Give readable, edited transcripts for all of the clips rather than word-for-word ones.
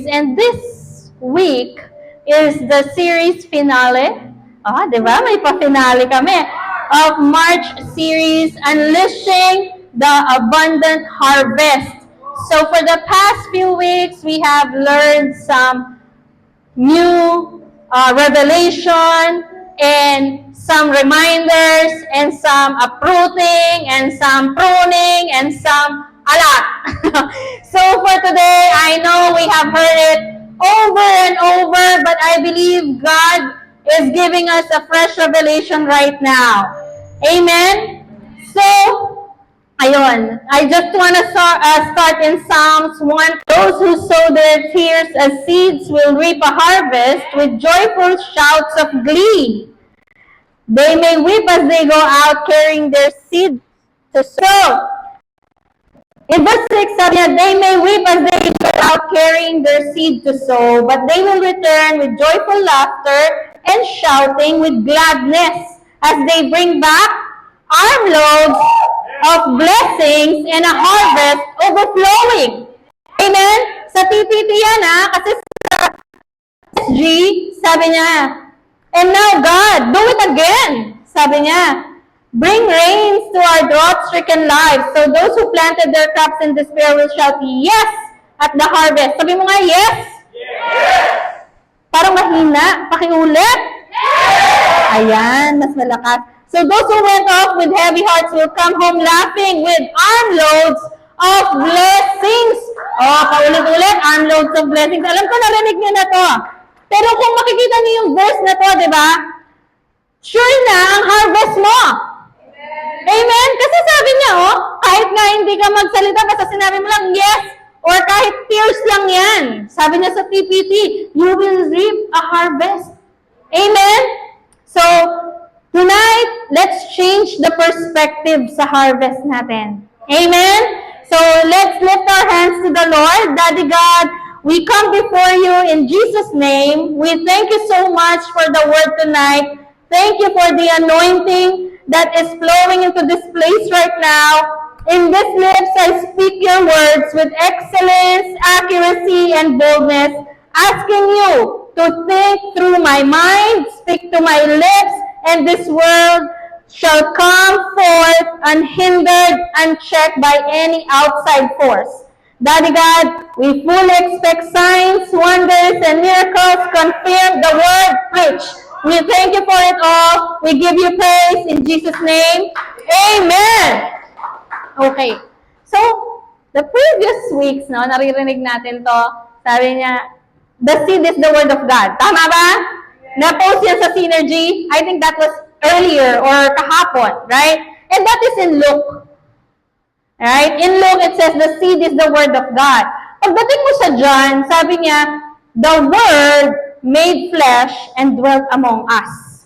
And this week is the series finale. Di ba? May pa-finale kami of March series, Unleashing the Abundant Harvest. So for the past few weeks, we have learned some new revelation and some reminders and some uprooting and some pruning and some a lot. So for today, I know we have heard it over and over, but I believe God is giving us a fresh revelation right now. Amen? So, ayun, I just want to start in Psalms 1. Those who sow their tears as seeds will reap a harvest with joyful shouts of glee. They may weep as they go out carrying their seed to sow. In verse 6, sabi niya, they may weep as they go out carrying their seed to sow, but they will return with joyful laughter and shouting with gladness as they bring back armloads of blessings and a harvest overflowing. Amen? Sa TPT yan kasi sa SG, sabi niya, and now God, do it again. Sabi niya, bring rains to our drought-stricken lives. So those who planted their crops in despair will shout, yes, at the harvest. Sabi mo nga, yes? Yes! Parang mahina. Pakiulit? Yes! Ayan, mas malakas. So those who went off with heavy hearts will come home laughing with armloads of blessings. Paulit-ulit, armloads of blessings. Alam ko, narinig niyo na to. Pero kung makikita niyo yung verse na to, di ba? Sure na ang harvest mo. Amen? Kasi sabi niya, kahit nga hindi ka magsalita, basta sinabi mo lang, yes, or kahit tears lang yan. Sabi niya sa TPT, you will reap a harvest. Amen? So, tonight, let's change the perspective sa harvest natin. Amen? So, let's lift our hands to the Lord. Daddy God, we come before you in Jesus' name. We thank you so much for the word tonight. Thank you for the anointing that is flowing into this place right now. In this lips, I speak your words with excellence, accuracy, and boldness, asking you to think through my mind, speak to my lips, and this word shall come forth unhindered, unchecked by any outside force. Daddy God, we fully expect signs, wonders, and miracles. Confirm the word preached. We thank you for it all. We give you praise in Jesus' name. Amen! Okay. So, the previous weeks, naririnig natin to, sabi niya, the seed is the word of God. Tama ba? Na-post yan sa Synergy. I think that was earlier or kahapon, right? And that is in Luke. Right? In Luke, it says, the seed is the word of God. Pagdating mo sa John, sabi niya, the word made flesh and dwelt among us.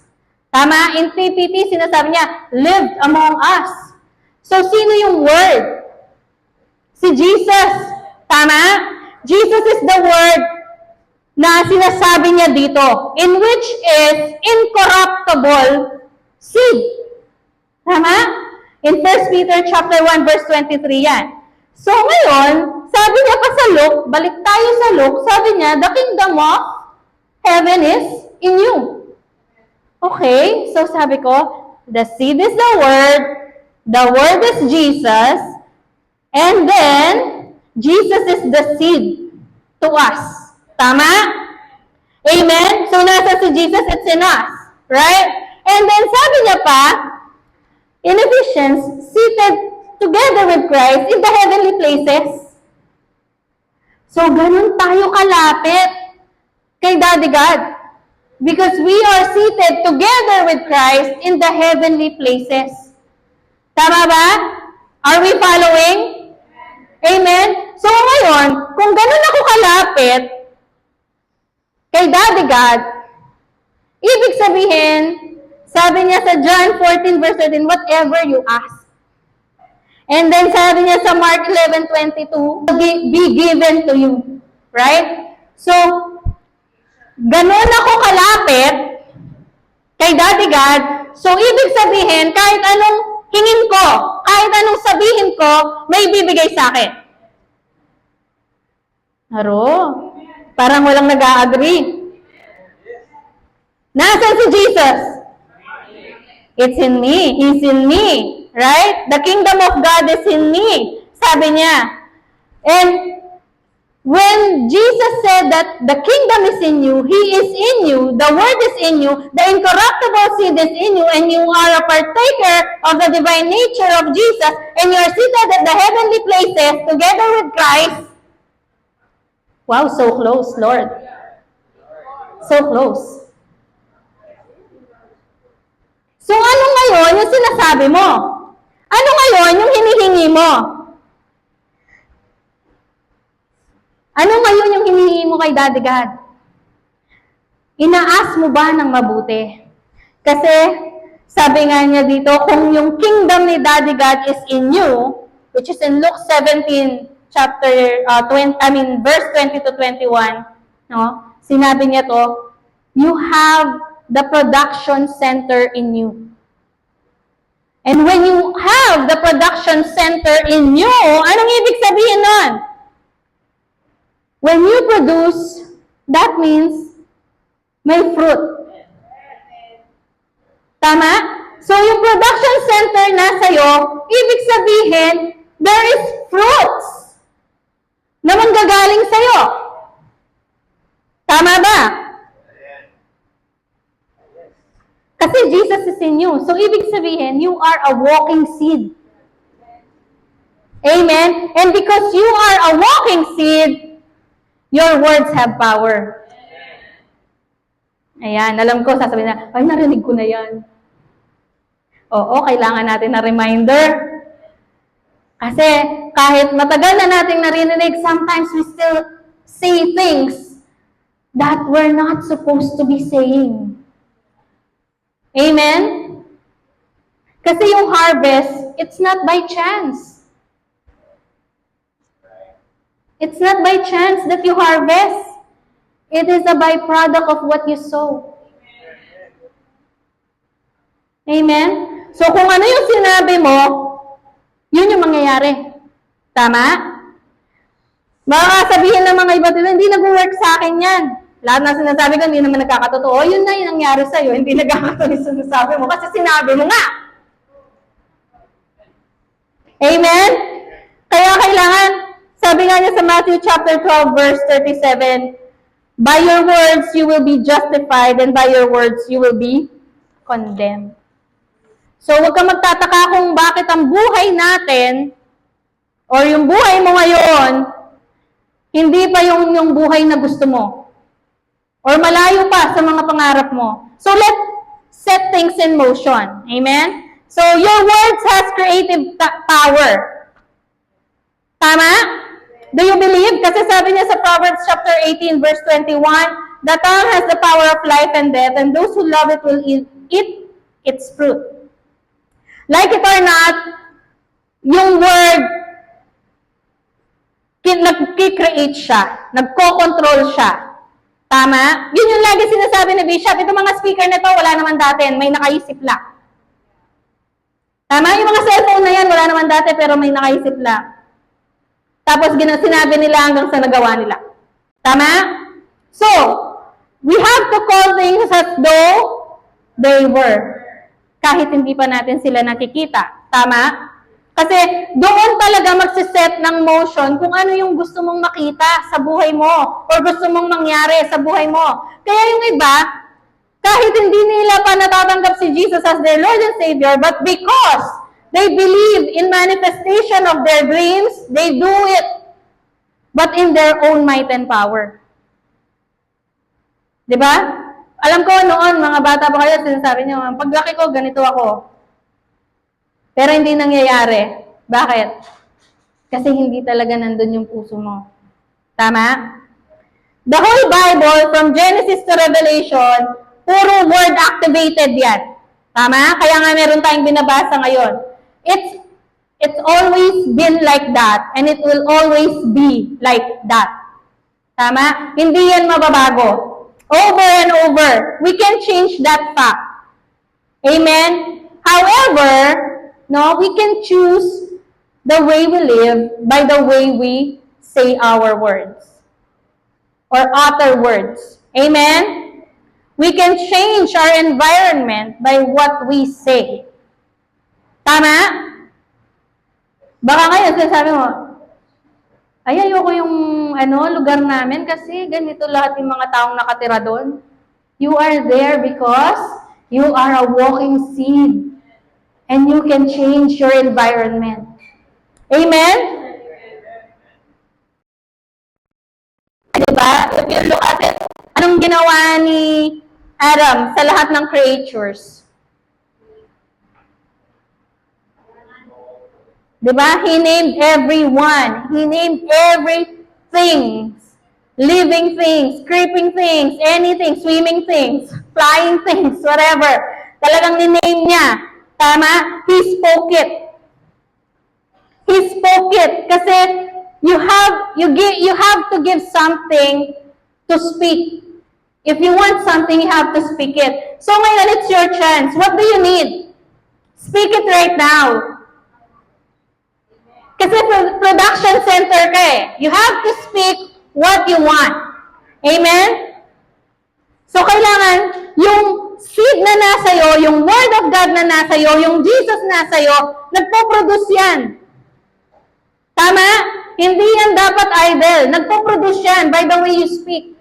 Tama? In TPT, sinasabi niya, lived among us. So, sino yung word? Si Jesus. Tama? Jesus is the word na sinasabi niya dito, in which is incorruptible seed. Tama? In 1 Peter chapter 1, verse 23 yan. So, ngayon, sabi niya pa sa Luke, balik tayo sa Luke, sabi niya, the kingdom of heaven is in you. Okay, so sabi ko, the seed is the word is Jesus, and then, Jesus is the seed to us. Tama? Amen? So, nasa si Jesus, it's in us. Right? And then, sabi niya pa, in Ephesians, seated together with Christ in the heavenly places. So, ganun tayo kalapit kay Daddy God. Because we are seated together with Christ in the heavenly places. Tama ba? Are we following? Amen? So ngayon, kung ganun ako kalapit kay Daddy God, ibig sabihin, sabi niya sa John 14 verse 13, whatever you ask. And then sabi niya sa Mark 11:22, be given to you. Right? So, ganun ako kalapit malapit kay Daddy God, so ibig sabihin, kahit anong hingin ko, kahit anong sabihin ko, may bibigay sa akin. Haro, parang walang nag-a-agree. Nasaan si Jesus? It's in me. He's in me. Right? The kingdom of God is in me. Sabi niya. And when Jesus said that the kingdom is in you, He is in you, the Word is in you, the incorruptible seed is in you, and you are a partaker of the divine nature of Jesus, and you are seated at the heavenly places together with Christ. Wow, so close, Lord. So close. So ano ngayon yung sinasabi mo? Ano ngayon yung hinihingi mo? Ano ngayon yung hinihingi mo kay Daddy God? Inaas mo ba ng mabuti? Kasi sabi nga niya dito, kung yung kingdom ni Daddy God is in you, which is in Luke 17, verse 20 to 21, no? Sinabi niya to, you have the production center in you. And when you have the production center in you, anong ibig sabihin nun? When you produce, that means may fruit. Tama? So yung production center nasa iyo, ibig sabihin, there is fruits na manggagaling sa'yo. Tama ba? Kasi Jesus is in you. So, ibig sabihin, you are a walking seed. Amen? And because you are a walking seed, your words have power. Ayan, alam ko, sasabihin na, ay, narinig ko na yan. Oo, kailangan natin na reminder. Kasi, kahit matagal na nating narinig, sometimes we still say things that we're not supposed to be saying. Amen? Kasi yung harvest, it's not by chance. It's not by chance that you harvest. It is a byproduct of what you sow. Amen? So kung ano yung sinabi mo, yun yung mangyayari. Tama? Baka sabihin ng mga iba dito, hindi nag-work sa akin yan. Lahat na sinasabi ko, hindi naman nagkakatotoo. Yun na yung nangyari sa'yo, hindi nagkakatotoo yung sinasabi mo kasi sinabi mo nga. Amen? Kaya kailangan, sabi nga niya sa Matthew chapter 12, verse 37, by your words you will be justified and by your words you will be condemned. So huwag kang magtataka kung bakit ang buhay natin or yung buhay mo ngayon, hindi pa yung buhay na gusto mo. Or malayo pa sa mga pangarap mo. So let's set things in motion. Amen? So your words has creative power. Tama? Do you believe? Kasi sabi niya sa Proverbs chapter 18 verse 21, the tongue has the power of life and death, and those who love it will eat its fruit. Like it or not, yung word, nag-create siya, nagko-control siya. Tama? Yun yung lagi sinasabi ni Bishop. Itong mga speaker na to, wala naman dati. May nakaisip lang. Tama? Yung mga cellphone na yan, wala naman dati, pero may nakaisip lang. Tapos sinabi nila hanggang sa nagawa nila. Tama? So, we have to call things as though they were. Kahit hindi pa natin sila nakikita. Tama? Kasi doon talaga magsiset ng motion kung ano yung gusto mong makita sa buhay mo or gusto mong mangyari sa buhay mo. Kaya yung iba, kahit hindi nila pa natatanggap si Jesus as their Lord and Savior, but because they believe in manifestation of their dreams, they do it, but in their own might and power. Diba? Alam ko noon, mga bata pa kayo, sinasabi nyo, paglaki ko, ganito ako. Pero hindi nangyayari. Bakit? Kasi hindi talaga nandun yung puso mo. Tama? The whole Bible, from Genesis to Revelation, puro word activated yan. Tama? Kaya nga meron tayong binabasa ngayon. It's always been like that, and it will always be like that. Tama? Hindi yan mababago. Over and over. We can change that fact. Amen? However, no, we can choose the way we live by the way we say our words or utter words. Amen? We can change our environment by what we say. Tama? Baka ngayon, sinasabi mo, ay, ayoko yung lugar namin kasi ganito lahat yung mga taong nakatira doon. You are there because you are a walking seed and you can change your environment. Amen? Diba? If you look at it, anong ginawa ni Adam sa lahat ng creatures? Diba? He named everyone. He named everything. Living things, creeping things, anything, swimming things, flying things, whatever. Talagang ni-name niya. Tama? He spoke it. He spoke it. Kasi you have to give something to speak. If you want something, you have to speak it. So ngayon, it's your chance. What do you need? Speak it right now. Kasi production center ka eh. You have to speak what you want. Amen? So kailangan, yung seed na nasa iyo, yung Word of God na nasa iyo, yung Jesus nasa iyo, nagpo-produce yan. Tama? Hindi yan dapat idle. Nagpo-produce yan by the way you speak.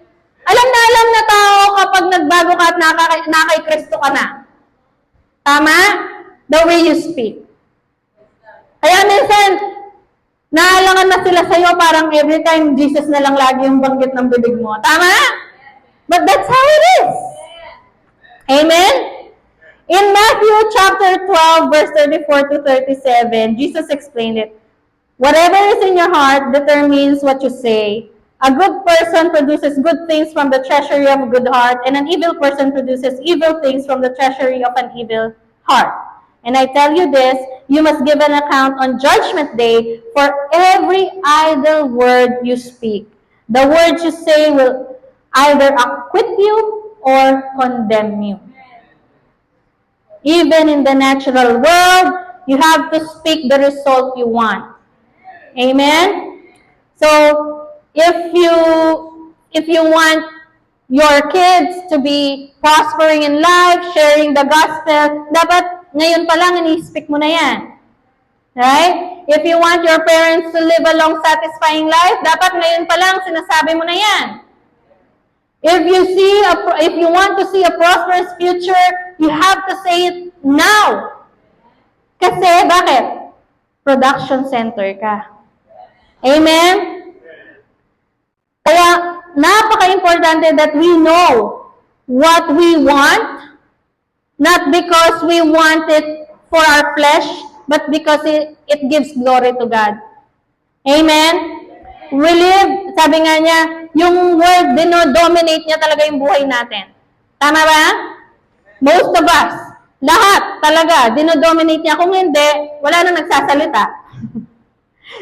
Alam na tao kapag nagbago ka at nakay Kristo ka na. Tama? The way you speak. Kaya minsan, naalangan na sila sa'yo parang every time Jesus na lang lagi yung banggit ng bibig mo. Tama? But that's how it is. Amen? In Matthew chapter 12, verse 34 to 37, Jesus explained it. Whatever is in your heart determines what you say. A good person produces good things from the treasury of a good heart, and an evil person produces evil things from the treasury of an evil heart. And I tell you this, you must give an account on Judgment Day for every idle word you speak. The words you say will either acquit you or condemn you. Even in the natural world, you have to speak the result you want. Amen? So, if you want your kids to be prospering in life, sharing the gospel, dapat ngayon pa lang ini-speak mo na yan. Right? If you want your parents to live a long, satisfying life, dapat ngayon pa lang sinasabi mo na yan. If you want to see a prosperous future, you have to say it now. Kasi, bakit? Production center ka. Amen? Kaya, napaka-importante that we know what we want, not because we want it for our flesh, but because it gives glory to God. Amen? We live, sabi nga niya, yung word, dino-dominate niya talaga yung buhay natin. Tama ba? Most of us, lahat talaga, dino-dominate niya. Kung hindi, wala na nagsasalita.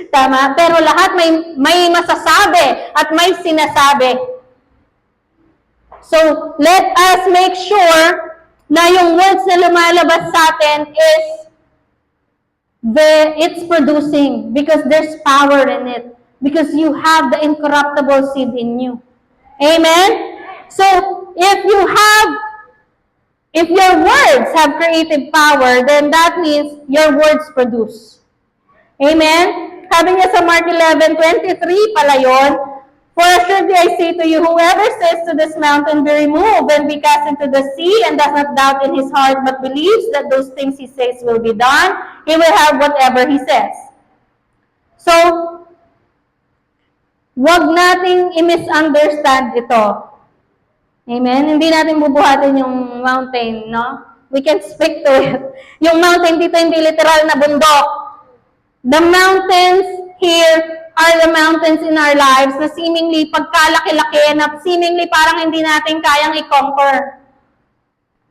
Tama? Pero lahat may masasabi at may sinasabi. So, let us make sure na yung words na lumalabas sa atin it's producing because there's power in it. Because you have the incorruptible seed in you. Amen? So, if your words have creative power, then that means your words produce. Amen? Sabi niya sa Mark 11:23 pala yun, for assuredly I say to you, whoever says to this mountain, be removed and be cast into the sea, and does not doubt in his heart, but believes that those things he says will be done, he will have whatever he says. So, wag nating i-misunderstand ito. Amen? Hindi natin bubuhatin yung mountain, no? We can speak to it. Yung mountain dito, hindi literal na bundok. The mountains here are the mountains in our lives na seemingly pagkalaki-laki, na seemingly parang hindi natin kayang i-conquer.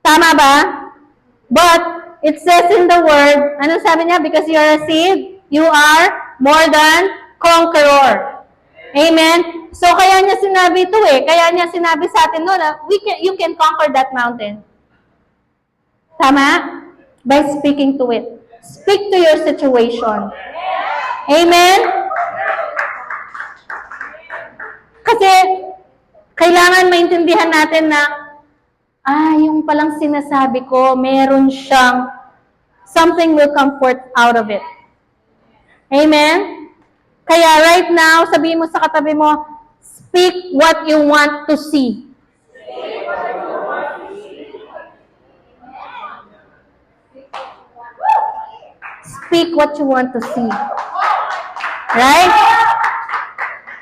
Tama ba? But, it says in the word, ano sabi niya? Because you are a seed, you are more than conqueror. Amen? So, kaya niya sinabi ito Kaya niya sinabi sa atin na you can conquer that mountain. Tama? By speaking to it. Speak to your situation. Amen? Kasi, kailangan maintindihan natin na, yung palang sinasabi ko, meron siyang, something will come forth out of it. Amen? Kaya right now, sabihin mo sa katabi mo, speak what you want to see. Speak what you want to see. Right?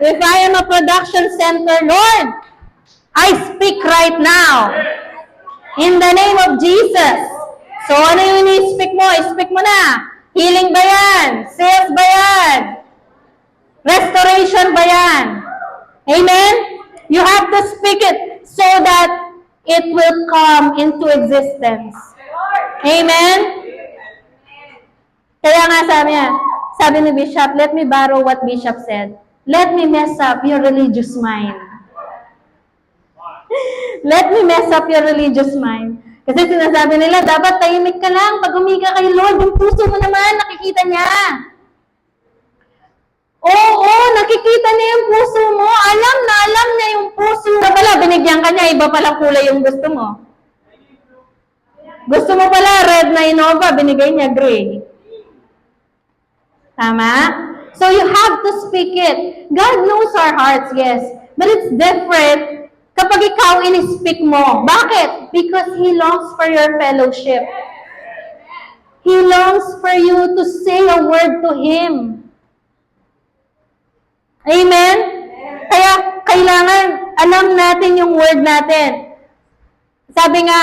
If I am a production center, Lord, I speak right now. In the name of Jesus. So, ano yung i-speak mo? I-speak mo na. Healing ba yan? Sales ba yan? Restoration ba yan? Amen? You have to speak it so that it will come into existence. Amen? Kaya nga sabi ni Bishop, let me borrow what Bishop said. Let me mess up your religious mind. Let me mess up your religious mind. Kasi sinasabi nila, dapat tahimik ka lang. Pag humiga kay Lord, yung puso mo naman, nakikita niya. Oo, nakikita niya yung puso mo. Alam niya yung puso mo. Pala, binigyan ka niya, iba palang kulay yung gusto mo. Gusto mo pala red na Innova, binigay niya gray. Tama? So you have to speak it. God knows our hearts, yes. But it's different kapag ikaw in-speak mo. Bakit? Because He longs for your fellowship. He longs for you to say a word to Him. Amen? Kaya kailangan alam natin yung word natin. Sabi nga,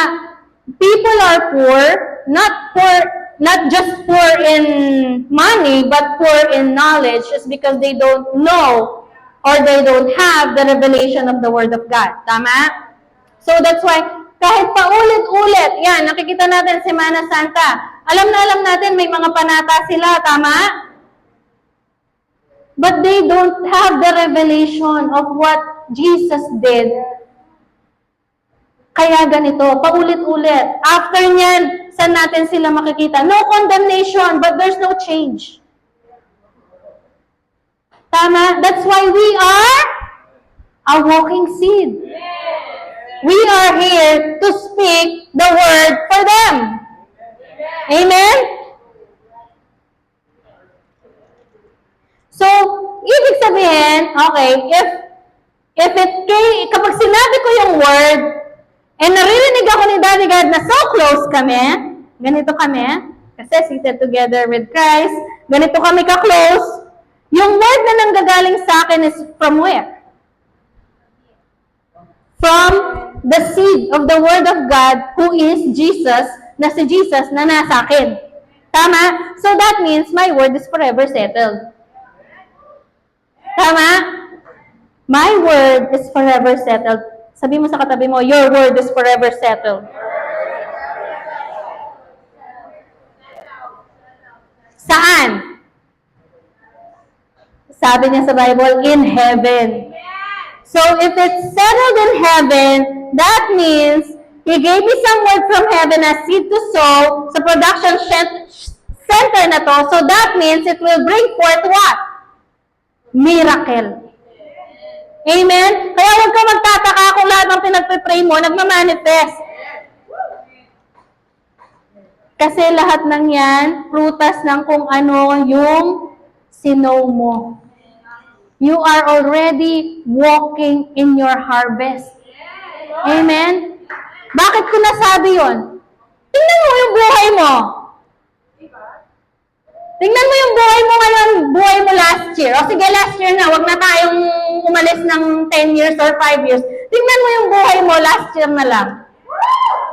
people are poor, not just poor in money, but poor in knowledge just because they don't know or they don't have the revelation of the Word of God. Tama? So that's why, kahit paulit-ulit, yan, nakikita natin Semana Santa. Alam natin may mga panata sila, tama? But they don't have the revelation of what Jesus did. Kaya ganito, paulit-ulit. After nyan, saan natin sila makikita? No condemnation, but there's no change. Tama? That's why we are a walking seed. We are here to speak the word for them. Amen? So, ibig sabihin, okay, kapag sinabi ko yung word, and naririnig ako ni Daddy God na so close kami, ganito kami, kasi seated together with Christ, ganito kami ka-close, yung word na nanggagaling sa akin is from where? From the seed of the Word of God, who is Jesus, na si Jesus na nasa akin. Tama? So that means my word is forever settled. Tama? My word is forever settled. Sabi mo sa katabi mo, your word is forever settled. Saan? Sabi niya sa Bible, in heaven. So if it's settled in heaven, that means He gave me some word from heaven as seed to sow sa production center na to. So that means it will bring forth what? Miracle. Amen? Kaya huwag ka magtataka kung lahat ng pinagpipray mo, nagmamanifest. Kasi lahat ng yan, prutas ng kung ano yung sinow mo. You are already walking in your harvest. Amen? Bakit ko nasabi yun? Tingnan mo yung buhay mo. Tingnan mo yung buhay mo ngayon, buhay mo last year. O sige, last year na, wag na tayong umalis ng 10 years or 5 years. Tingnan mo yung buhay mo last year na lang.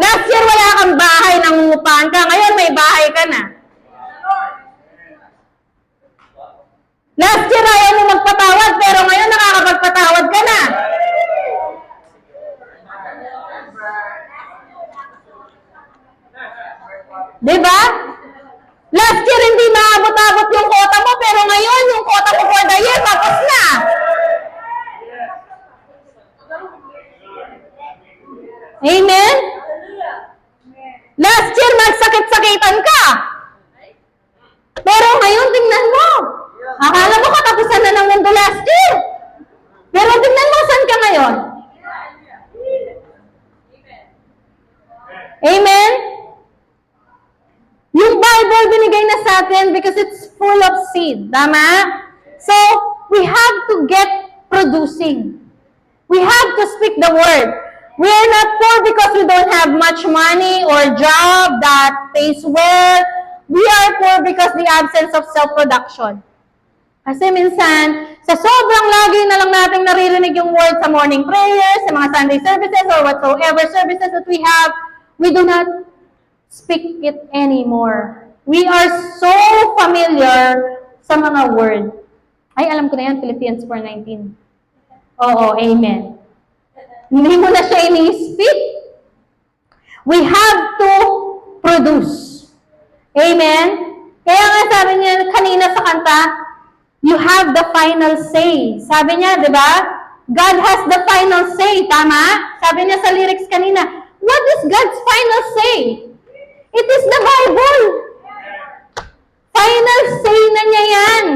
Last year wala kang bahay, nangungupahan ka. Ngayon may bahay ka na. Last year ayaw mo magpatawad, pero ngayon nakakapagpatawad ka na. Diba? Last year hindi maabot-abot yung quota mo, pero ngayon yung quota mo for the year, tapos na. Amen? Last year, magsakit-sakitan ka. Pero ngayon, tingnan mo. Akala mo katapusan na ng mundo last year. Pero tingnan mo, saan ka ngayon? Amen? Yung Bible binigay na sa atin because it's full of seed. Tama? So, we have to get producing. We have to speak the word. We are not poor because we don't have much money or job that pays well. We are poor because the absence of self-production. Kasi minsan, sa sobrang lagi na lang nating naririnig yung word sa morning prayers, sa mga Sunday services, or whatsoever services that we have, we do not speak it anymore. We are so familiar sa mga word. Ay, alam ko na yan, Philippians 4:19. Oo, amen. Hindi mo na siya ini-speak. We have to produce. Amen? Kaya nga sabi niya kanina sa kanta, you have the final say. Sabi niya, di ba? God has the final say. Tama? Sabi niya sa lyrics kanina, what is God's final say? It is the Bible. Final say na niya yan.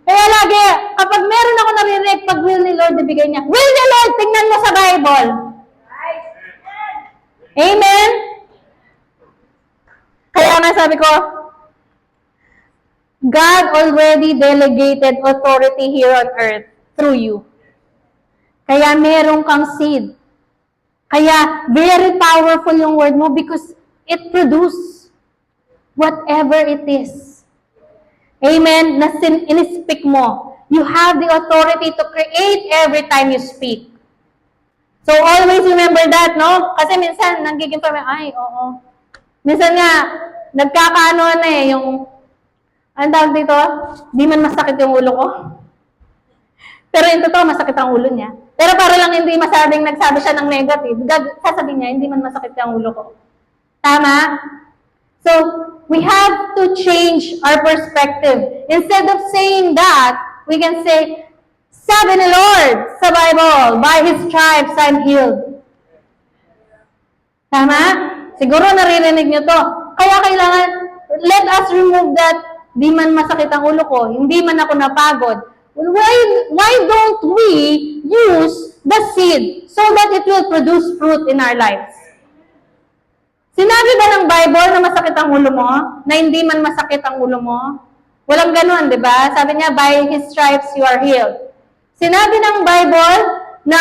Kaya lagi, kapag meron ako naririnig, pag will ni Lord, ibigay niya, will ni Lord, tingnan mo sa Bible. Amen? Kaya nga sabi ko, God already delegated authority here on earth through you. Kaya meron kang seed. Kaya very powerful yung word mo because it produces whatever it is. Amen? Na in-speak mo. You have the authority to create every time you speak. So always remember that, no? Kasi minsan, nagiging pa, ay, oo. Minsan nga, nagkakaano na eh, yung, ang tawag dito, di man masakit yung ulo ko. Pero yung totoo, masakit ang ulo niya. Pero para lang hindi masabing nagsabi siya ng negative, sasabihin niya, hindi man masakit ang ulo ko. Tama? So, we have to change our perspective. Instead of saying that, we can say, sabi ni Lord sa Bible, by His stripes I'm healed. Tama? Siguro naririnig niyo to. Kaya kailangan, let us remove that, di man masakit ang ulo ko, hindi man ako napagod. Why don't we use the seed so that it will produce fruit in our lives? Sinabi ba ng Bible na masakit ang ulo mo? Na hindi man masakit ang ulo mo? Walang ganun, di ba? Sabi niya, by His stripes you are healed. Sinabi ng Bible na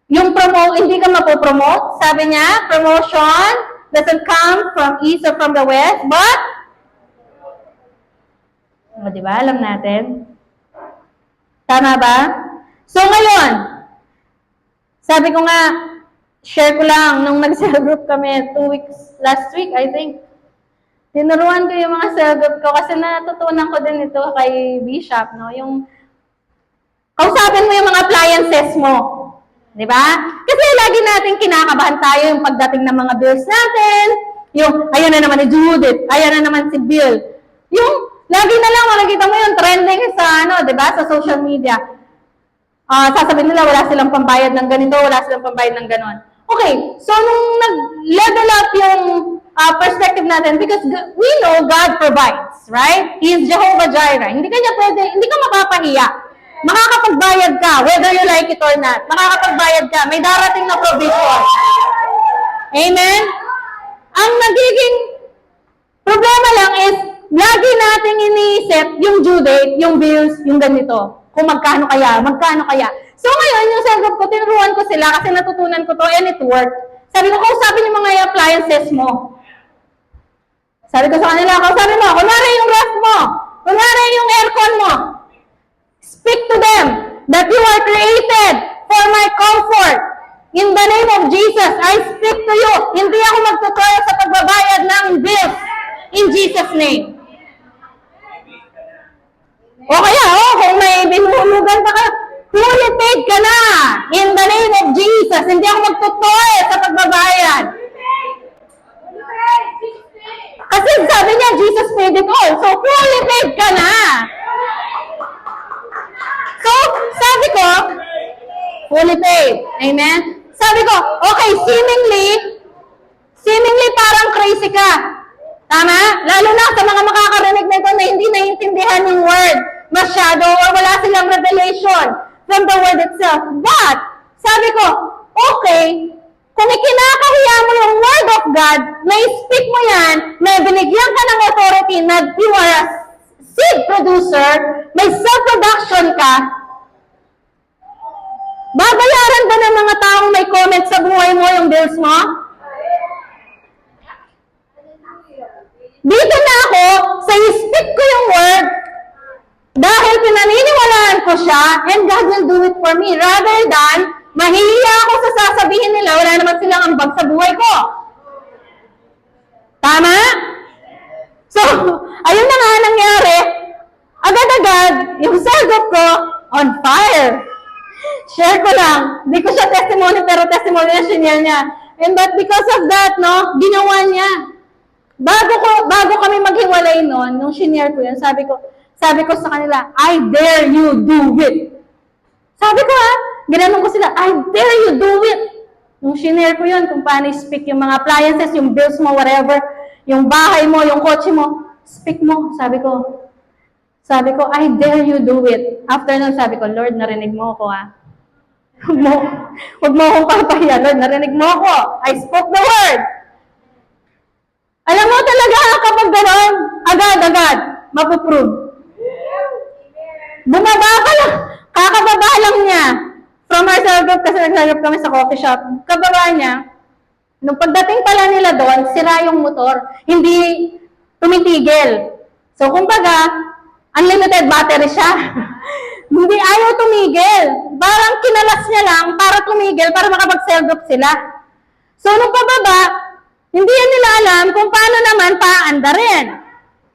yung hindi ka mapopromote. Sabi niya, promotion doesn't come from east or from the west, but o, di ba? Alam natin. Tama ba? So ngayon, sabi ko nga, share ko lang, nung nag-cell group kami, 2 weeks, last week, I think, tinuruan ko yung mga cell group ko kasi natutunan ko din ito kay Bishop, no? Yung, kausapin mo yung mga appliances mo. Di ba? Kasi lagi natin kinakabahan tayo yung pagdating ng mga bills natin, yung, ayan na naman ni Judith, ayan na naman si Bill. Yung, lagi na lang, makikita mo yung trending sa, di ba, sa social media. Sasabihin nila, wala silang pambayad ng ganito, wala silang pambayad ng ganon. Okay, so nung nag-level up yung perspective natin, because we know God provides, right? He is Jehovah Jireh. Hindi ka mapapahiya. Makakapagbayad ka, whether you like it or not. Makakapagbayad ka, may darating na provision. Amen? Ang nagiging problema lang is, lagi nating iniisip yung due date, yung bills, yung ganito. Kung magkano kaya. So ngayon, yung cell group ko, tinuruan ko sila kasi natutunan ko to and it worked. Sabi ko, kausapin yung mga appliances mo. Sabi ko sa kanila, kausapin mo, kunwari yung ref mo, kunwari yung aircon mo. Speak to them that you are created for my comfort. In the name of Jesus, I speak to you. Hindi ako magtutuloy sa pagbabayad ng bills. In Jesus' name. O kaya, kung may binuhulugan pa kayo, fully paid ka na. In the name of Jesus. Hindi ako magtutoy sa pagbabayad. Kasi sabi niya, Jesus paid it all. So, fully paid ka na. So, sabi ko, fully paid. Amen? Sabi ko, okay, seemingly parang crazy ka. Tama? Lalo na sa mga makakarinig nito na hindi naiintindihan yung word masyado or wala silang revelation from the word itself. But, sabi ko, okay, kung ikinakahiya mo yung word of God, na-speak mo yan, na binigyan ka ng authority na you are a seed producer, may self-production ka, babayaran ba ng mga taong may comment sa buhay mo yung bills mo? Dito na ako, sa speak ko yung word, dahil pinaniniwalaan ko siya, and God will do it for me, rather than mahihiya ako sa sasabihin nila, wala naman silang ambag sa buhay ko. Tama? So, ayun na nga nangyari, agad-agad, yung cell group ko, on fire. Share ko lang. Hindi ko siya testimony, pero testimony na share niya. And but because of that, no, ginawa niya. Bago kami maghiwalay noon, nung shinare ko yun, sabi ko sa kanila, I dare you do it. Sabi ko ginanong ko sila, I dare you do it. Nung shinare ko yun, kung paano speak yung mga appliances, yung bills mo, whatever, yung bahay mo, yung kotse mo, speak mo. Sabi ko, I dare you do it. After nun, sabi ko, Lord, narinig mo ako Huwag mo akong papahiya, Lord, narinig mo ako. I spoke the word. Alam mo talaga, kapag gano'n, agad-agad, mapuprove. Bumaba ka lang, kakababa lang niya. From our cell group, kasi nag-cell kami sa coffee shop, kababa niya, nung pagdating pala nila doon, sira yung motor. Hindi tumitigil. So, kumbaga, unlimited battery siya. Hindi ayaw tumigil. Parang kinalas niya lang para tumigil, para makapag-cell group sila. So, nung pababa, hindi yan nila alam kung paano naman paandarin.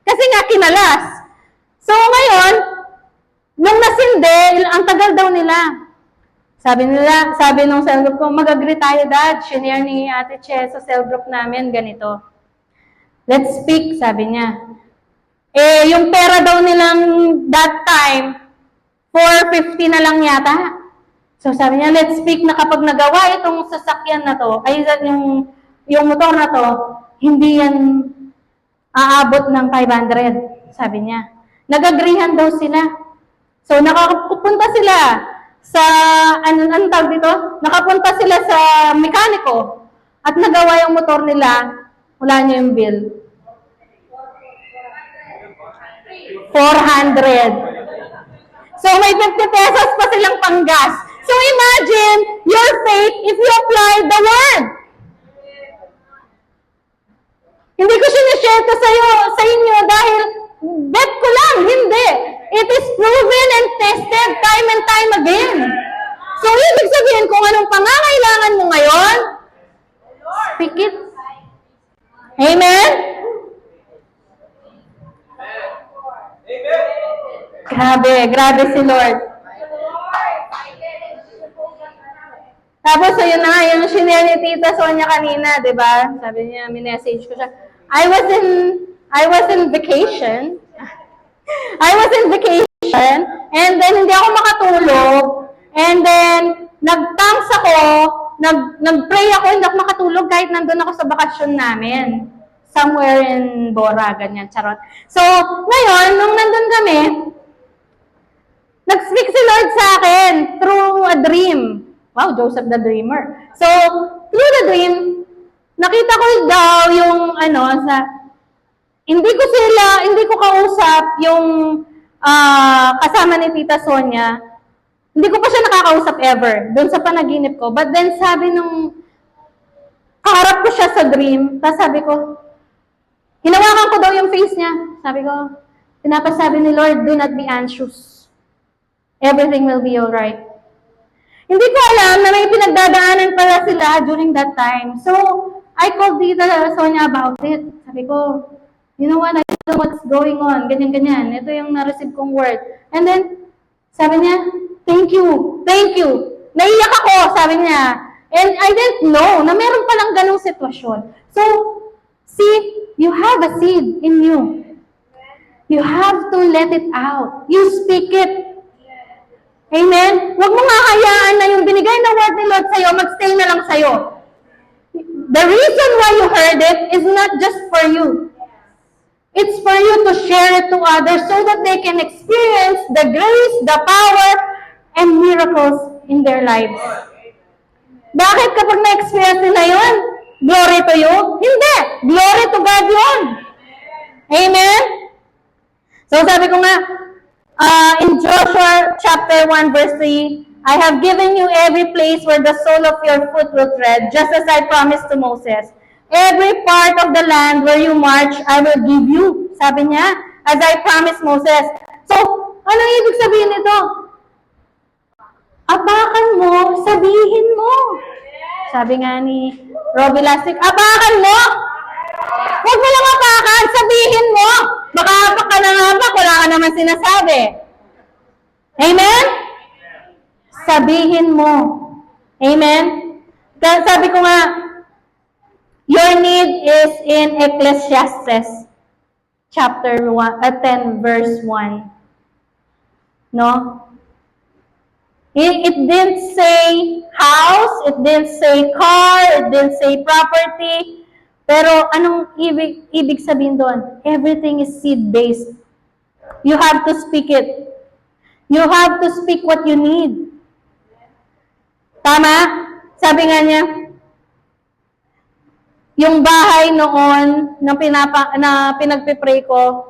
Kasi nga kinalas. So, ngayon, nung nasindi, ang tagal daw nila. Sabi nung cell group ko, mag-agree tayo, Dad. Shinare ni Ate Che sa cell group namin, ganito. Let's speak, sabi niya. Yung pera daw nilang that time, 450 na lang yata. So, sabi niya, let's speak na kapag nagawa itong sasakyan na to, ay yung motor na to, hindi yan aabot ng 500, sabi niya. Nag-agreehan daw sila. So, nakapunta sila sa, anong tawag dito? Nakapunta sila sa mekaniko at nagawa yung motor nila, wala niya yung bill. 400. So, may 50 pesos pa silang panggas. So, imagine your faith if you apply the word. Hindi ko sinishare to sa inyo dahil bet ko lang, hindi. It is proven and tested time and time again. So, ibig sabihin, kung anong pangangailangan mo ngayon, speak it. Amen? Grabe si Lord. Tapos, yun na nga, yung shinare ni Tita Sonia kanina, di ba? Sabi niya, minessage ko siya. I was in vacation. And then, hindi ako makatulog. And then, nag-thanks ako, nag-pray ako, hindi ako makatulog kahit nandun ako sa bakasyon namin. Somewhere in Bora, ganyan, charot. So, ngayon, nung nandun kami, nag-speak si Lord sa akin through a dream. Wow, Joseph the Dreamer. So, through the dream, nakita ko daw yung hindi ko kausap yung kasama ni Tita Sonia. Hindi ko pa siya nakakausap ever doon sa panaginip ko. But then sabi nung kaharap ko siya sa dream, tapos sabi ko, hinawakan ko daw yung face niya. Sabi ko, pinapasabi ni Lord, do not be anxious. Everything will be alright. Hindi ko alam na may pinagdadaanan pala sila during that time. So, I called Tita Sonia about it. Sabi ko, you know what, I don't know what's going on. Ganyan-ganyan. Ito yung na-receive kong word. And then, sabi niya, thank you. Naiyak ako, sabi niya. And I didn't know na meron palang ganong sitwasyon. So, see, you have a seed in you. You have to let it out. You speak it. Amen? Huwag mo nga hayaan na yung binigay na word ni Lord sa'yo, magstay na lang sa'yo. The reason why you heard it is not just for you. It's for you to share it to others so that they can experience the grace, the power, and miracles in their lives. Bakit kapag na-experience nila yun? Glory to you? Hindi. Glory to God yun. Amen? So sabi ko nga, in Joshua chapter 1 verse 3, I have given you every place where the sole of your foot will tread, just as I promised to Moses. Every part of the land where you march, I will give you. Sabi niya, as I promised Moses. So, anong ibig sabihin nito? Apakan mo, sabihin mo. Sabi nga ni Robbie Lastic, apakan mo! Huwag mo lang apakan, sabihin mo! Baka apak ka na nga ba, wala ka naman sinasabi. Amen? Sabihin mo. Amen? Sabi ko nga, your need is in Ecclesiastes chapter 10 verse 1. No? It didn't say house, it didn't say car, it didn't say property. Pero anong ibig sabihin doon? Everything is seed-based. You have to speak it. You have to speak what you need. Tama? Sabi nga niya, yung bahay noon na pinagpipray ko,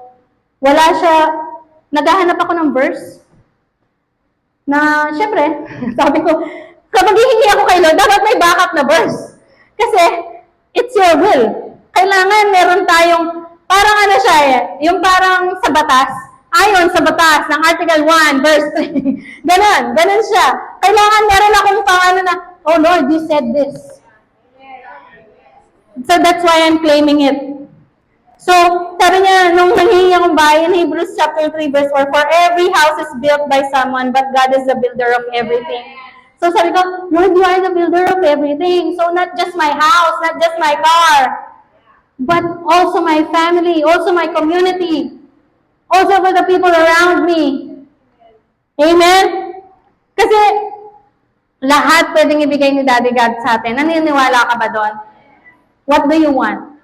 wala siya, naghahanap ako ng verse. Na, syempre, sabi ko, kapag hihingi ako kay Lord, dapat may backup na verse. Kasi, it's your will. Kailangan meron tayong, parang ano siya yung parang sa batas, ayon sa batas ng Article 1, verse 3. Ganon siya. Kailangan meron akong paano na, oh Lord, you said this. So that's why I'm claiming it. So, sabi niya, nung nanghihingi akong bahay, in Hebrews chapter 3, verse 4, for every house is built by someone, but God is the builder of everything. So sabi ko, Lord, you are the builder of everything. So not just my house, not just my car, but also my family, also my community, also for the people around me. Amen? Kasi lahat pwedeng ibigay ni Daddy God sa atin. Naniniwala ka ba doon? What do you want?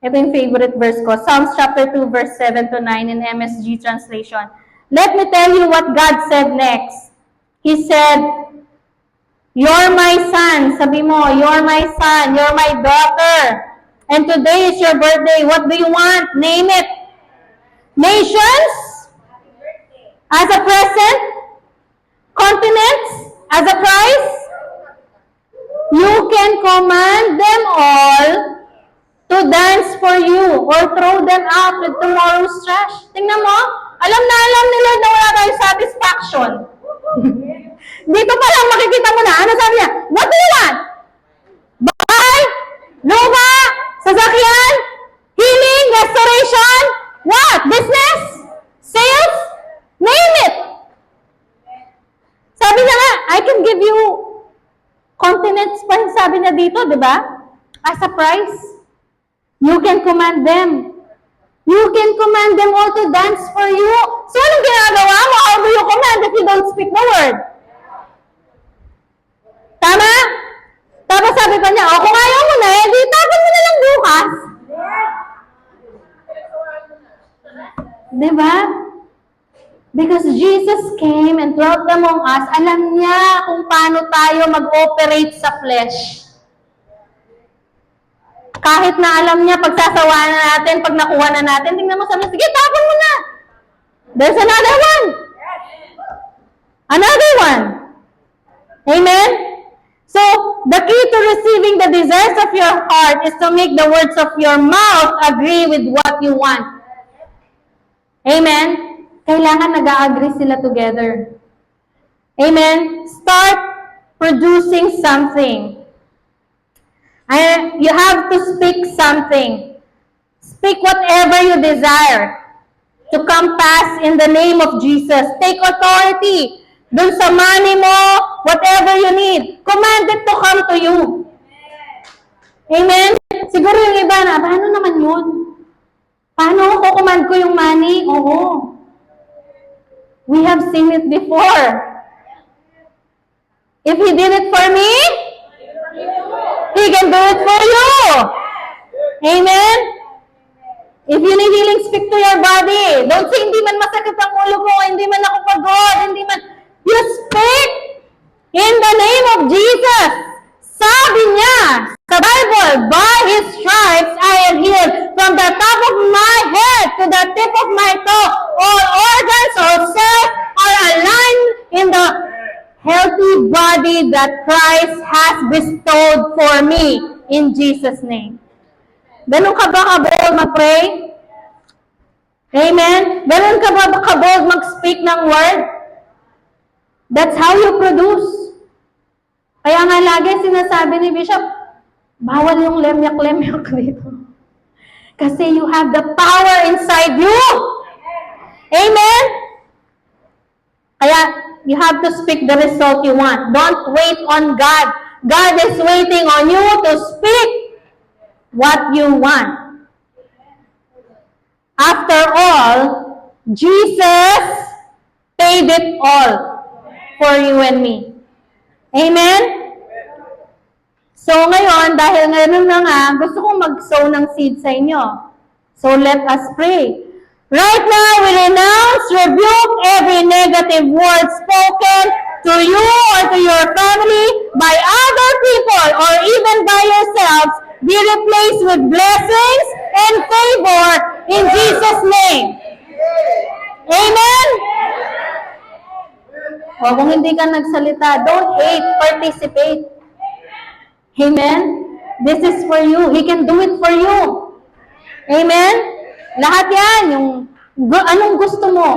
Ito yung favorite verse ko. Psalms chapter 2, verse 7 to 9 in MSG translation. Let me tell you what God said next. He said, you're my son. Sabi mo, you're my son. You're my daughter. And today is your birthday. What do you want? Name it. Nations? As a present? Continents? As a prize? You can command them all to dance for you or throw them out with tomorrow's trash. Tingnan mo, alam ni Lord na wala tayong satisfaction. Dito pa lang makikita mo na, ano sabi niya? What do you want? Bahay? Lupa? Sasakyan? Healing? Restoration? What? Business? Sales? Name it! Sabi niya nga, I can give you continents pa yung sabi niya dito, di ba? As a prize. You can command them. You can command them all to dance for you. So, anong ginagawa mo? How do you command if you don't speak the word? Tama? Tapos sabi pa niya, kung ayaw mo na, di tapon mo na lang bukas. Diba? Because Jesus came and dwelt among us, alam niya kung paano tayo mag-operate sa flesh. Kahit na alam niya, pagsasawaan na natin, pag nakuha na natin, tingnan mo sabi, sige, tapon mo na. There's another one. Another one. Amen? So, the key to receiving the desires of your heart is to make the words of your mouth agree with what you want. Amen? Kailangan nag-agree sila together. Amen? Start producing something. You have to speak something. Speak whatever you desire to come pass in the name of Jesus. Take authority. Dun sa money mo, whatever you need, command it to come to you. Amen? Siguro yung iba na, paano naman yun? Paano ko command ko yung money? Oo. We have seen it before. If He did it for me, He can do it for you. Amen? If you need healing, speak to your body. Don't say, hindi man masakit ang ulo ko, hindi man ako pagod, hindi man... You speak in the name of Jesus. Sabi niya sa Bible, by His stripes I am healed. From the top of my head to the tip of my toe, all organs or cells are aligned in the healthy body that Christ has bestowed for me in Jesus' name. Ganun ka ba kabold mag-pray? Amen? Ganun ka ba kabold mag-speak ng word? That's how you produce. Kaya nga lagi sinasabi ni Bishop, bawal yung lemyak-lemyak dito. Kasi you have the power inside you. Amen? Kaya you have to speak the result you want. Don't wait on God. God is waiting on you to speak what you want. After all, Jesus paid it all for you and me. Amen? So ngayon, dahil ngayon na nga, gusto kong mag-sow ng seed sa inyo. So let us pray. Right now, we renounce, rebuke every negative word spoken to you or to your family by other people or even by yourselves. Be replaced with blessings and favor in Jesus' name. Amen? O kung hindi ka nagsalita, don't hate, participate. Amen? This is for you. He can do it for you. Amen? Lahat yan, yung anong gusto mo.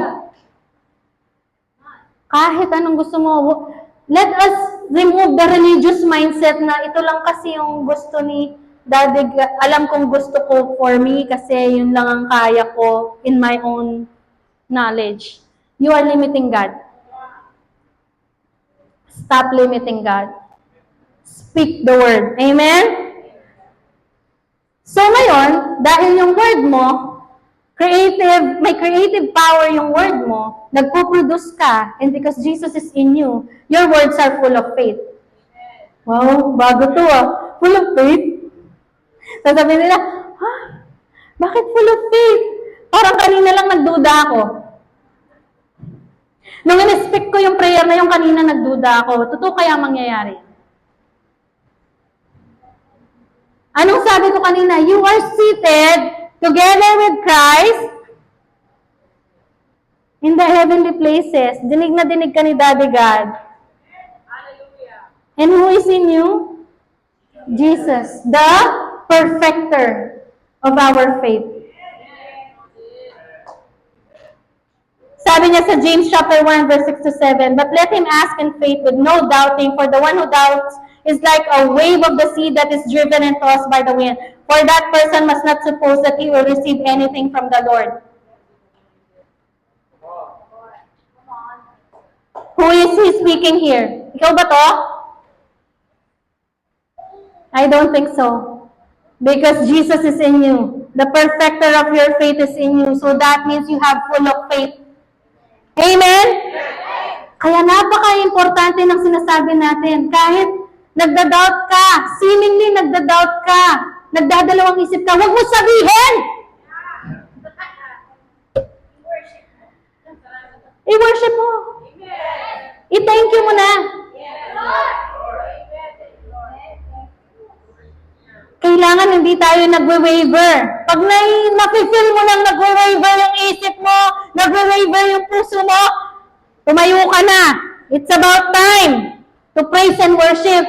Kahit anong gusto mo. Let us remove the religious mindset na ito lang kasi yung gusto ni Daddy. Alam kong gusto ko for me kasi yun lang ang kaya ko in my own knowledge. You are limiting God. Stop limiting God. Speak the word. Amen? So ngayon, dahil yung word mo, may creative power yung word mo, nagpo-produce ka, and because Jesus is in you, your words are full of faith. Wow, bago to ah. Full of faith? Sasabihin nila, ha? Bakit full of faith? Parang kanina lang nagduda ako. Nung in-expect ko yung prayer na yung kanina nagduda ako, totoo kaya mangyayari? Anong sabi ko kanina? You are seated together with Christ in the heavenly places. Dinig na dinig ka ni Daddy God. Hallelujah. And who is in you? Jesus, the perfecter of our faith. Sabi niya sa James chapter 1 verse 6 to 7, but let him ask in faith with no doubting, for the one who doubts is like a wave of the sea that is driven and tossed by the wind. For that person must not suppose that he will receive anything from the Lord. Who is he speaking here? Ikaw ba to? I don't think so. Because Jesus is in you. The perfecter of your faith is in you. So that means you have full of faith. Amen? Kaya napaka-importante ng sinasabi natin. Kahit nagda-doubt ka, seemingly nagda-doubt ka, nagdadalawang isip ka, huwag mo sabihin! I-worship mo. I-thank you mo na. Kailangan hindi tayo nagwe-waver. Pag na-feel mo nang nagwe-waver yung isip mo, nagwe-waver yung puso mo, tumayo ka na. It's about time to praise and worship.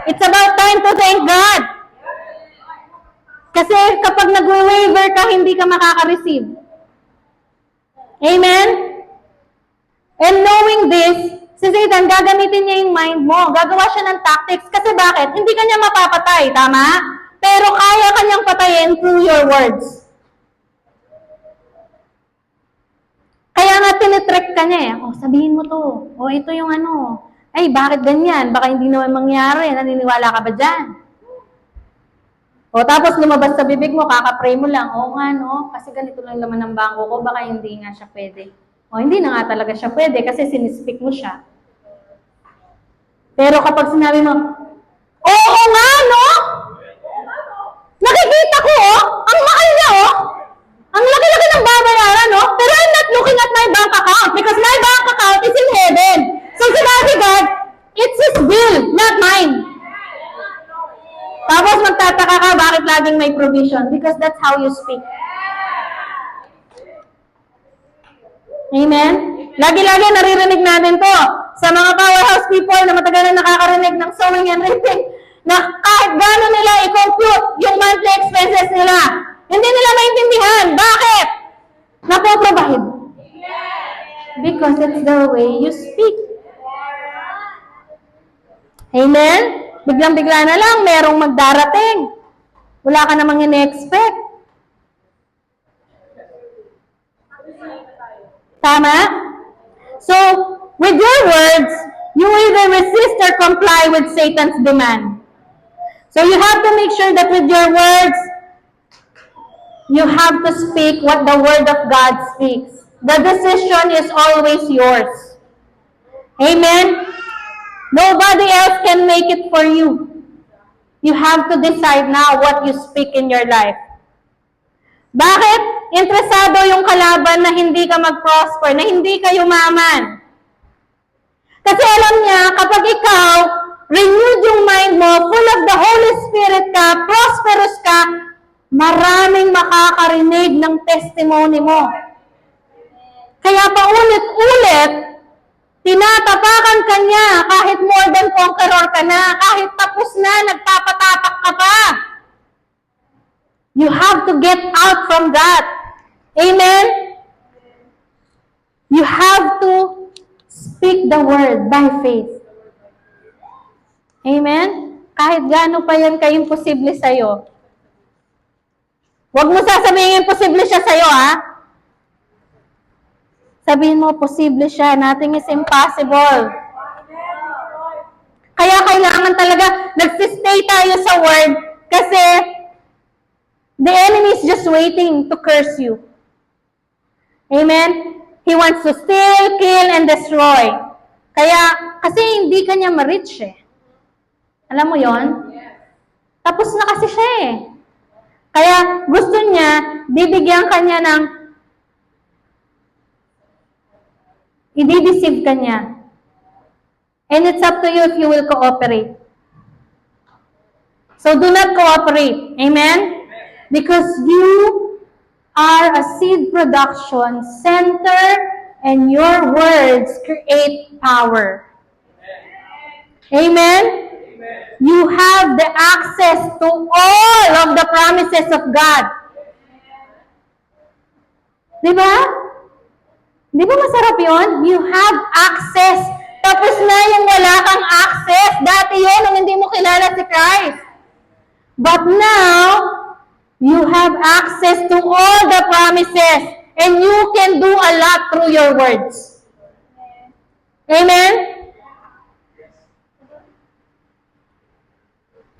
It's about time to thank God. Kasi kapag nagwe-waver ka, hindi ka makaka-receive. Amen? And knowing this, si Satan, gagamitin niya yung mind mo. Gagawa siya ng tactics. Kasi bakit? Hindi ka niya mapapatay, tama? Pero kaya kanyang patayin through your words. Kaya nga tinitrick ka niya eh. Oh, sabihin mo to. Oh, ito yung ano. Ay, bakit ganyan? Baka hindi naman mangyari. Naniniwala ka ba dyan? O tapos lumabas sa bibig mo, kakapray mo lang. Oo nga, no? Kasi ganito lang laman ng bangko ko. Baka hindi nga siya pwede. O, hindi na nga talaga siya pwede kasi sinispeak mo siya. Pero kapag sinabi mo, oo nga, no? Nakikita ko, oh, ang mahal niya, oh. Ang laki-laki ng babayaran, no? Pero I'm not looking at my bank account because my bank account is in heaven. So sinabi God, it's His will, not mine. Tapos magtataka ka, bakit laging may provision? Because that's how you speak. Amen? Lagi-lagi naririnig natin to sa mga powerhouse people na matagal na nakakarinig ng sowing and reaping na kahit gano'n nila i-compute yung monthly expenses nila, hindi nila maintindihan. Bakit? Napoprovide. Because it's the way you speak. Amen? Biglang-bigla na lang, merong magdarating. Wala ka namang ine-expect. Tama? So, with your words, you either resist or comply with Satan's demand. So you have to make sure that with your words, you have to speak what the Word of God speaks. The decision is always yours. Amen? Nobody else can make it for you. You have to decide now what you speak in your life. Bakit? Interesado yung kalaban na hindi ka mag-prosper, na hindi ka yumaman. Kasi alam niya, kapag ikaw, renewed yung mind mo, full of the Holy Spirit ka, prosperous ka, maraming makakarinig ng testimony mo. Kaya paulit-ulit, tinatapakan ka niya kahit more than conqueror ka na, kahit tapos na, nagpapatapak ka pa. You have to get out from that. Amen? You have to speak the word by faith. Amen? Kahit gaano pa yan ka-imposible sa'yo. Huwag mo sasabihin imposible siya sa'yo, ha? Sabihin mo, posible siya. Nothing is impossible. Kaya kailangan talaga nagsistay tayo sa word kasi the enemy is just waiting to curse you. Amen? He wants to steal, kill, and destroy. Kaya, kasi hindi ka niya ma-reach eh. Alam mo yon? Tapos na kasi siya eh. Kaya gusto niya, bibigyan ka niya ng i-deceive ka niya. And it's up to you if you will cooperate. So do not cooperate. Amen? Because you are a seed production center and your words create power. Amen? You have the access to all of the promises of God. Diba? Di ba masarap yun? You have access. Tapos na yung wala kang access. Dati yun, nung hindi mo kilala si Christ. But now, you have access to all the promises. And you can do a lot through your words. Amen?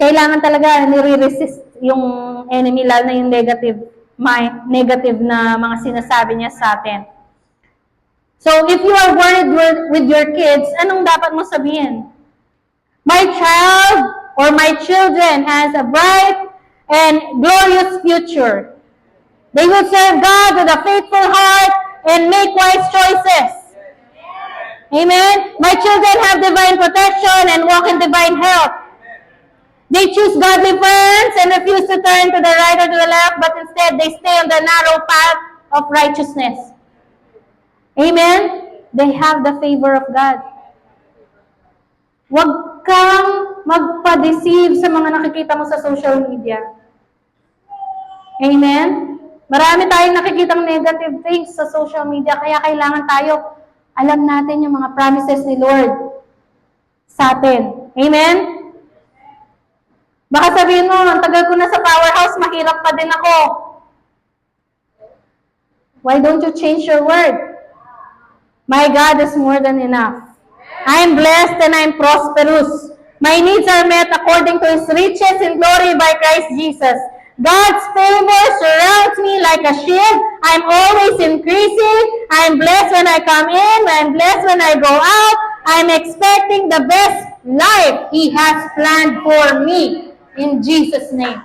Kailangan talaga nire-resist yung enemy, lalo na yung negative na mga sinasabi niya sa atin. So, if you are worried with your kids, anong dapat mo sabihin? My child or my children has a bright and glorious future. They will serve God with a faithful heart and make wise choices. Amen? My children have divine protection and walk in divine health. They choose godly friends and refuse to turn to the right or to the left, but instead they stay on the narrow path of righteousness. Amen? They have the favor of God. Huwag kang magpa-deceive sa mga nakikita mo sa social media. Amen? Marami tayong nakikitang negative things sa social media, kaya kailangan tayo, alam natin yung mga promises ni Lord sa atin. Amen? Baka sabihin mo, ang tagal ko na sa powerhouse, mahirap pa din ako. Why don't you change your word? My God is more than enough. I am blessed and I am prosperous. My needs are met according to His riches in glory by Christ Jesus. God's favor surrounds me like a shield. I'm always increasing. I'm blessed when I come in. I'm blessed when I go out. I'm expecting the best life He has planned for me. In Jesus' name.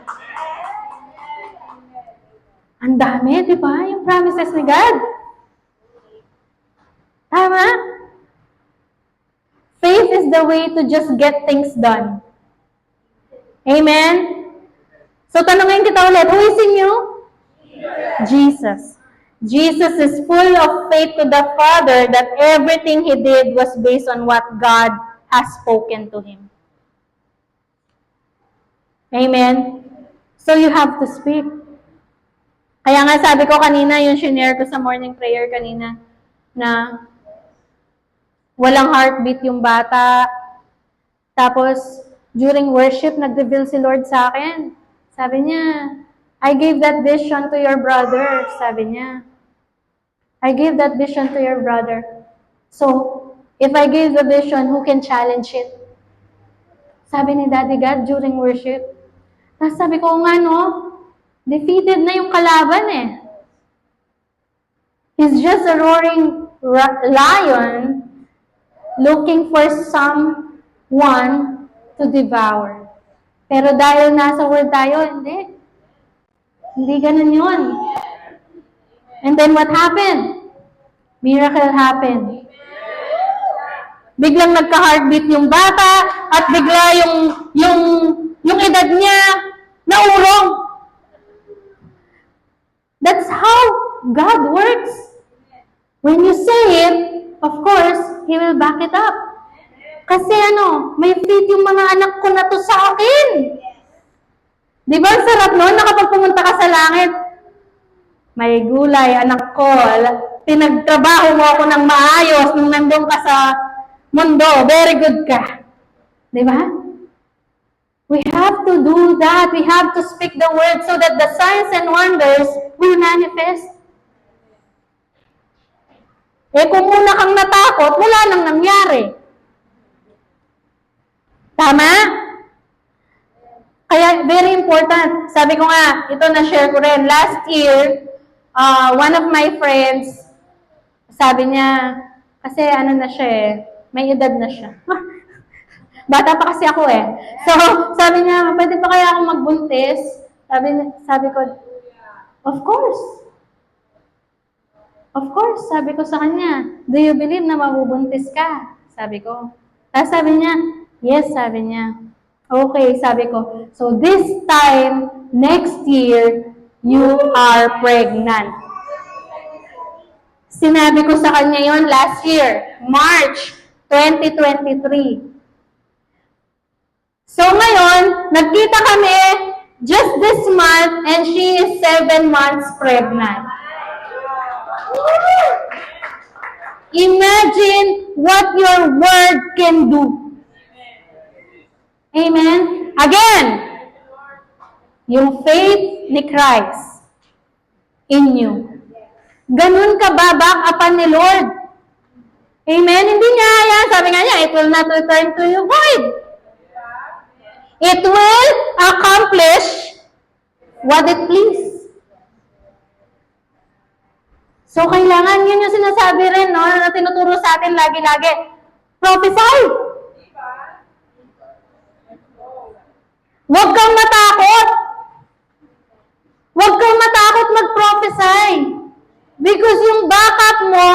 Ang dami, di ba? Yung promises ni God. Tama? Faith is the way to just get things done. Amen? So, tanongin kita ulit, who is in you? Jesus. Jesus is full of faith to the Father that everything He did was based on what God has spoken to Him. Amen? So, you have to speak. Kaya nga sabi ko kanina, yung shinare ko sa morning prayer kanina, na walang heartbeat yung bata. Tapos, during worship, nag-reveal si Lord sa akin. Sabi niya, I gave that vision to your brother. Sabi niya, I gave that vision to your brother. So, if I gave the vision, who can challenge it? Sabi ni Daddy God during worship. Tapos sabi ko, nga no, defeated na yung kalaban eh. He's just a roaring lion looking for someone to devour. Pero dahil nasa word tayo, hindi. Hindi ganun yun. And then what happened? Miracle happened. Biglang nagka-heartbeat yung bata at bigla yung edad niya naurong. That's how God works. When you say it, of course, He will back it up. Kasi may faith yung mga anak ko na to sa akin. Di ba ang sarap nun? Nakapagpumunta ka sa langit. May gulay, anak ko. Pinagtrabaho mo ako ng maayos nung nandun ka sa mundo. Very good ka. Di ba? We have to do that. We have to speak the word so that the signs and wonders will manifest. Kung muna kang natakot, wala nang nangyari. Tama? Kaya, very important. Sabi ko nga, ito na-share ko rin. Last year, one of my friends, sabi niya, kasi na siya eh, may edad na siya. Bata pa kasi ako eh. So, sabi niya, pwede pa kaya ako magbuntis? Sabi ko, of course. Of course, sabi ko sa kanya, do you believe na mabubuntis ka? Sabi ko. Tapos sabi niya, yes, sabi niya. Okay, sabi ko. So this time, next year, you are pregnant. Sinabi ko sa kanya yon last year, March 2023. So ngayon, nagkita kami just this month and she is 7 months pregnant. Imagine what your word can do. Amen? Again, yung faith ni Christ in you. Ganun ka ba back-upan ni Lord? Amen? Hindi niya yan. Sabi nga niya, it will not return to you void. It will accomplish what it please. So, kailangan yun yung sinasabi rin, no, na tinuturo sa atin lagi-lagi. Prophesy! Huwag kang matakot! Huwag kang matakot mag-prophesy. Because yung backup mo,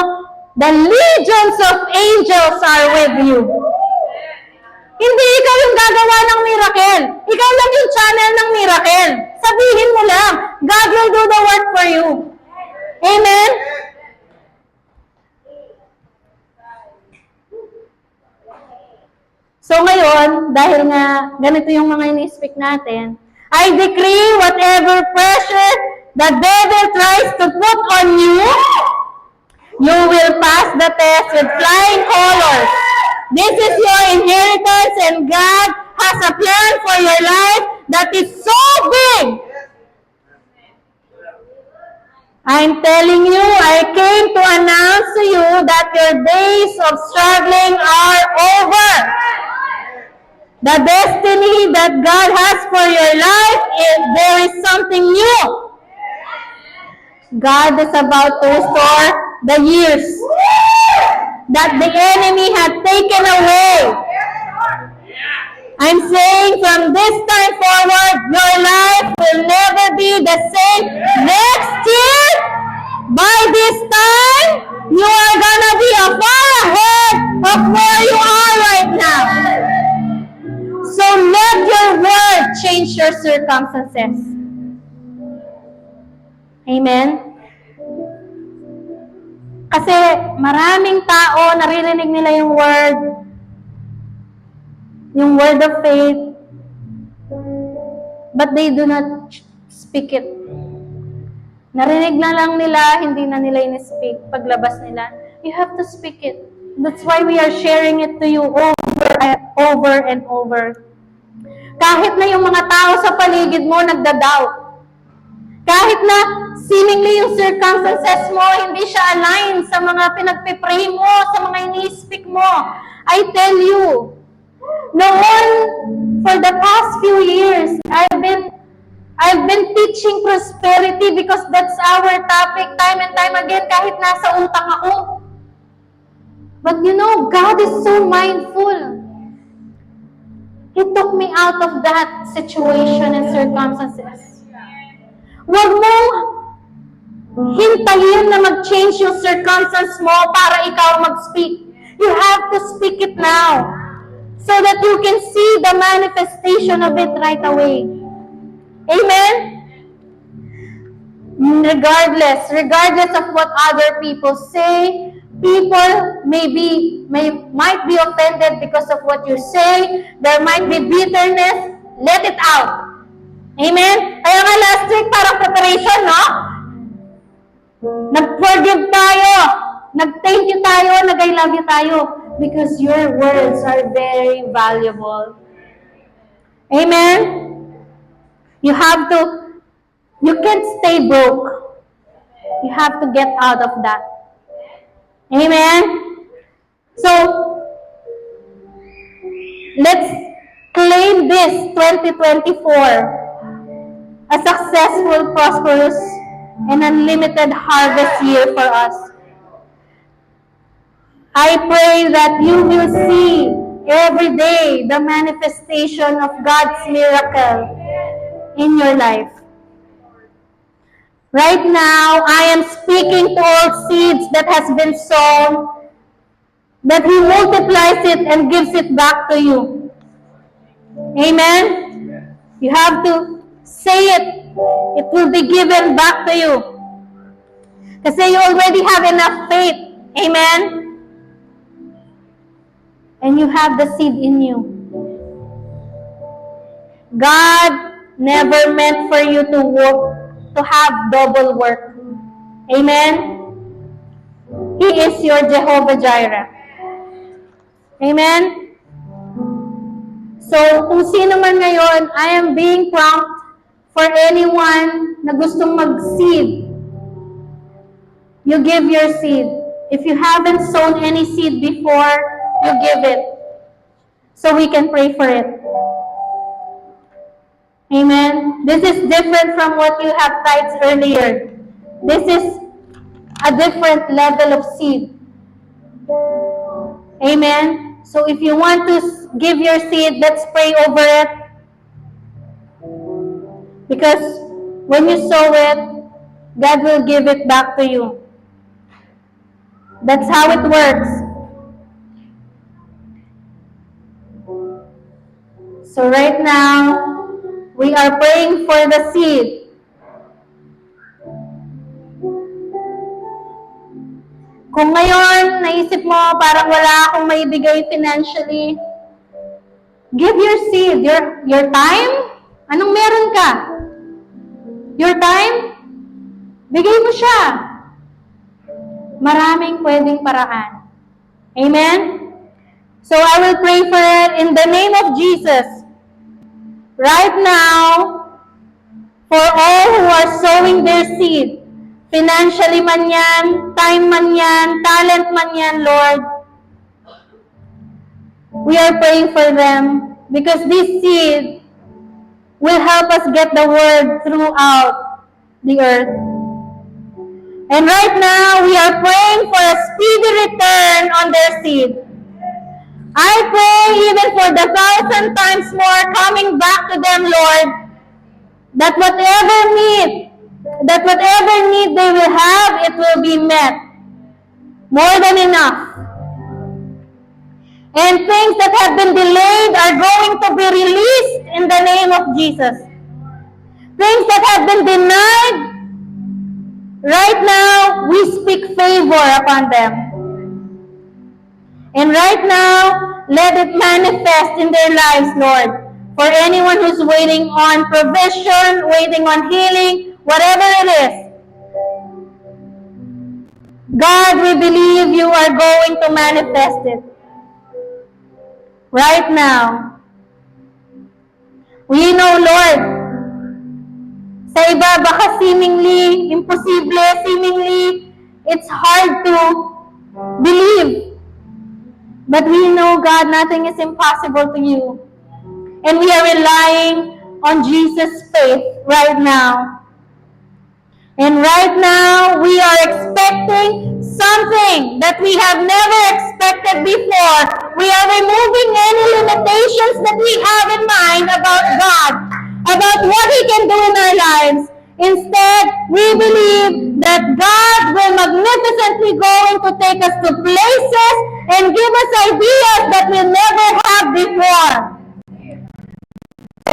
the legions of angels are with you. Hindi ikaw yung gagawa ng miracle. Ikaw lang yung channel ng miracle. Sabihin mo lang, God will do the work for you. Amen? So ngayon, dahil nga ganito yung mga ini-speak natin, I decree whatever pressure the devil tries to put on you, you will pass the test with flying colors. This is your inheritance and God has a plan for your life that is so big. I'm telling you, I came to announce to you that your days of struggling are over. The destiny that God has for your life, there is something new. God is about to restore the years that the enemy had taken away. I'm saying from this time forward, your life will never be the same. Next year, by this time, you are gonna be far ahead of where you are right now. So let your word change your circumstances. Amen? Kasi maraming tao, naririnig nila yung word of faith, but they do not speak it. Narinig na lang nila, hindi na nila in-speak. Paglabas nila, you have to speak it. That's why we are sharing it to you over and over. Kahit na yung mga tao sa paligid mo nagda-doubt. Kahit na seemingly yung circumstances mo hindi siya align sa mga pinagpipray mo, sa mga ini-speak mo. I tell you, noon, for the past few years, I've been teaching prosperity because that's our topic time and time again kahit nasa utang ako. But you know, God is so mindful. He took me out of that situation and circumstances. Huwag mong hintayin na mag-change yung circumstance mo para ikaw mag-speak. You have to speak it now so that you can see the manifestation of it right away. Amen? Regardless of what other people say, people might be offended because of what you say. There might be bitterness. Let it out. Amen? Kaya nga last week, parang preparation, no? Nag-forgive tayo. Nag-thank you tayo. Nag-I love you tayo. Because your words are very valuable. Amen? You can't stay broke. You have to get out of that. Amen? So, let's claim this 2024 a successful, prosperous, and unlimited harvest year for us. I pray that you will see every day the manifestation of God's miracle in your life. Right now, I am speaking to all seeds that has been sown, that He multiplies it and gives it back to you. Amen? You have to say it. It will be given back to you. Kasi you already have enough faith. Amen? And you have the seed in you. God never meant for you to have double work. Amen? He is your Jehovah Jireh. Amen? So, kung sino man ngayon, I am being prompt for anyone na gustong mag-seed. You give your seed. If you haven't sown any seed before, you give it. So we can pray for it. Amen? This is different from what you have tithes earlier. This is a different level of seed. Amen? So if you want to give your seed, let's pray over it. Because when you sow it, God will give it back to you. That's how it works. So right now, we are praying for the seed. Kung ngayon, naisip mo, parang wala akong maibigay financially, give your seed, your time. Anong meron ka? Your time? Bigay mo siya. Maraming pwedeng paraan. Amen? So I will pray for it in the name of Jesus. Right now, for all who are sowing their seed, financially man yan, time man yan, talent man yan, Lord, we are praying for them because this seed will help us get the word throughout the earth. And right now, we are praying for a speedy return on their seed. I pray even for the 1,000 times more coming back to them, Lord, that whatever need they will have, it will be met. More than enough. And things that have been delayed are going to be released in the name of Jesus. Things that have been denied, right now, we speak favor upon them. And right now, let it manifest in their lives, Lord. For anyone who's waiting on provision, waiting on healing, whatever it is, God, we believe you are going to manifest it. Right now. We know, Lord, sa iba baka seemingly imposible, seemingly it's hard to believe. But we know, God, nothing is impossible to you. And we are relying on Jesus' faith right now. And right now, we are expecting something that we have never expected before. We are removing any limitations that we have in mind about God, about what He can do in our lives. Instead, we believe that God will magnificently going to take us to places and give us ideas that we never have before.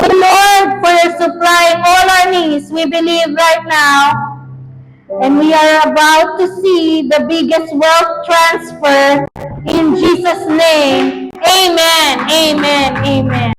Lord, for your supplying all our needs, we believe right now. And we are about to see the biggest wealth transfer in Jesus' name. Amen, amen, amen.